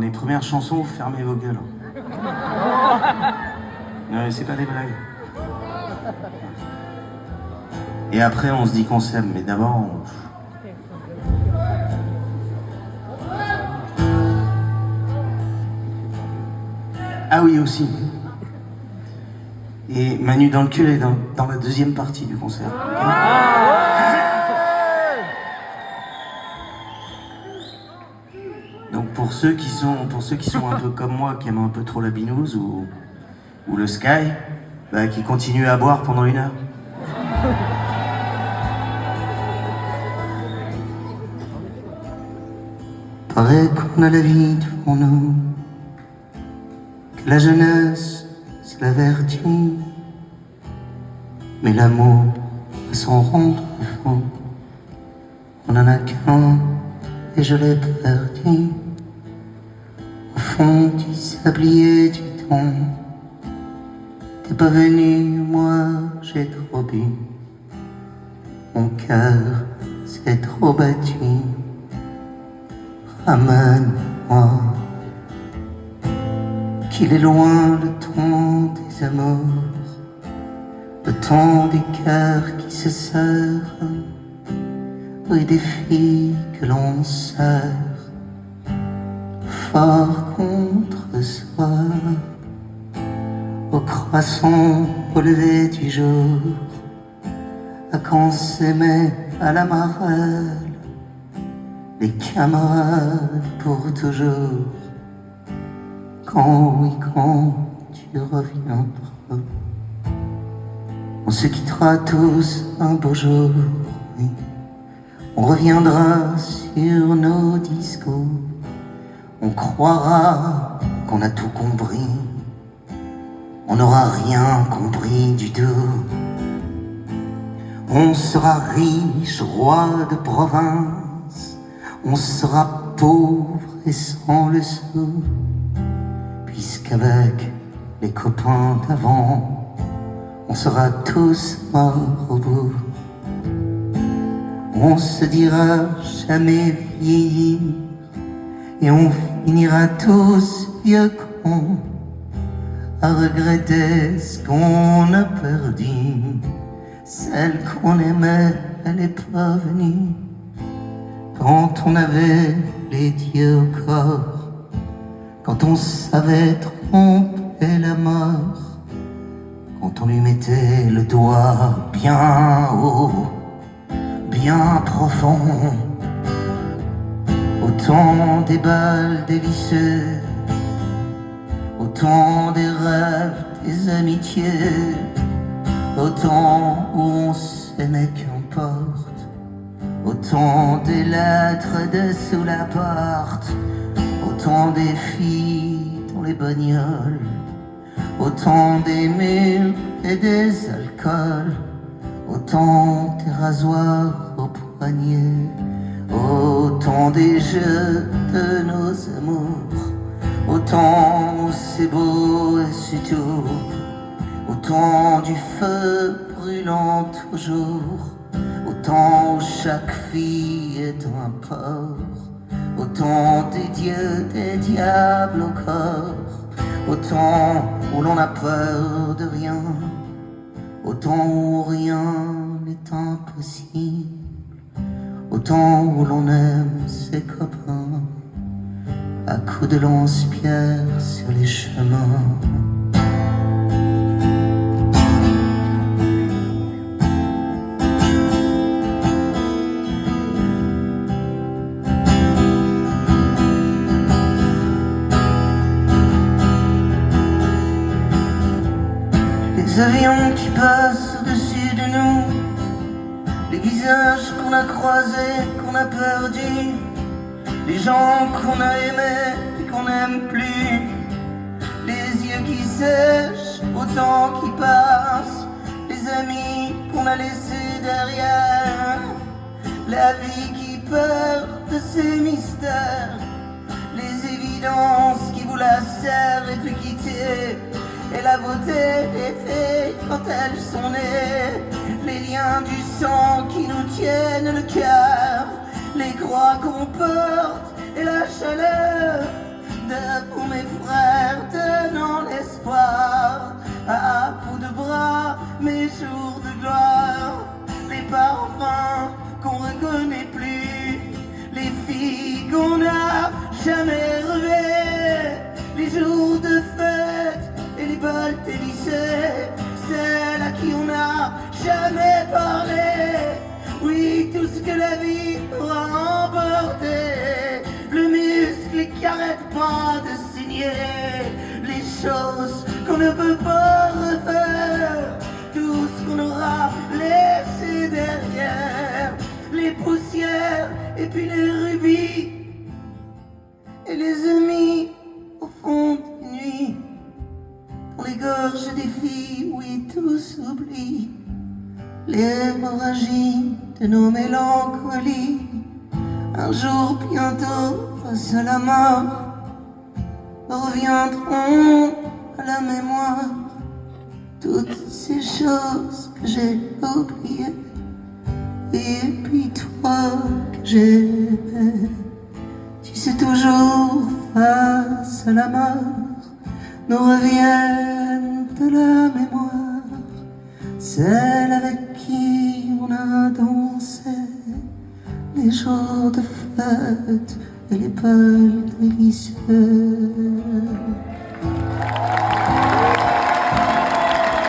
les premières chansons, vous fermez vos gueules. C'est pas des blagues. Et après, on se dit qu'on s'aime, mais d'abord, Ah oui, aussi. Et Manu dans le cul est dans la deuxième partie du concert. Donc pour ceux qui sont un peu comme moi, qui aiment un peu trop la binouse ou le sky, bah, qui continuent à boire pendant 1 heure. Paraît qu'on a la vie devant nous, que la jeunesse c'est la vertu, mais l'amour va s'en rendre fou. On en a qu'un et je l'ai perdu au fond du sablier du temps. T'es pas venu, moi j'ai trop bu, mon cœur s'est trop battu. Ramène-moi, qu'il est loin le temps des amours, le temps des cœurs qui se serrent, et des filles que l'on serre fort contre soi. Au croissant, au lever du jour, à quand s'aimer à la marelle, les camarades pour toujours. Quand, oui, quand tu reviendras, on se quittera tous un beau jour, oui. On reviendra sur nos discours, on croira qu'on a tout compris, on n'aura rien compris du tout. On sera riche, roi de province, on sera pauvre et sans le sou, puisqu'avec les copains d'avant, on sera tous morts au bout. On se dira jamais vieillir, et on finira tous vieux cons, à regretter ce qu'on a perdu. Celle qu'on aimait, elle est pas venue quand on avait les dieux au corps, quand on savait tromper la mort, quand on lui mettait le doigt bien haut, bien profond, au temps des balles délicieux, au temps des rêves, des amitiés, au temps où on s'aimait qu'importe, au temps des lettres de sous la porte, au temps des filles dans les bagnoles, au temps des murs et des alcools, au temps des rasoirs au poignet, au temps des jeux de nos amours, au temps où c'est beau et c'est tout, au temps du feu brûlant toujours, au temps où chaque fille est un porc, au temps des dieux, des diables au corps, au temps où l'on a peur de rien, au temps où rien n'est impossible, au temps où l'on aime ses copains, à coups de lance-pierre sur les chemins. Les avions qui passent au-dessus de nous, les visages qu'on a croisés, qu'on a perdus, les gens qu'on a aimés et qu'on n'aime plus, les yeux qui sèchent au temps qui passe, les amis qu'on a laissés derrière, la vie qui perd de ses mystères, les évidences qui vous lacèrent et puis quitter, et la beauté des fées quand elles sont nées, les liens du sang qui nous tiennent le cœur, les croix qu'on porte et la chaleur debout mes frères, tenant l'espoir, à bout de bras, mes jours de gloire, les parfums qu'on reconnaît plus, les filles qu'on n'a jamais rêvé, les jours de fête et les balles des lycées, celles à qui on n'a jamais parlé. Oui, tout ce que la vie aura emporté, le muscle qui arrête pas de signer, les choses qu'on ne peut pas refaire, tout ce qu'on aura laissé derrière, les poussières et puis les rubis, et les amis au fond des nuits, dans les gorges des filles, oui, tout s'oublie. L'hémorragie de nos mélancolies, un jour bientôt face à la mort, reviendront à la mémoire toutes ces choses que j'ai oubliées. Et puis toi que j'aimais, tu sais toujours face à la mort, nous reviennent à la mémoire celle avec qui on a dansé les jours de fête et les balles délicieux.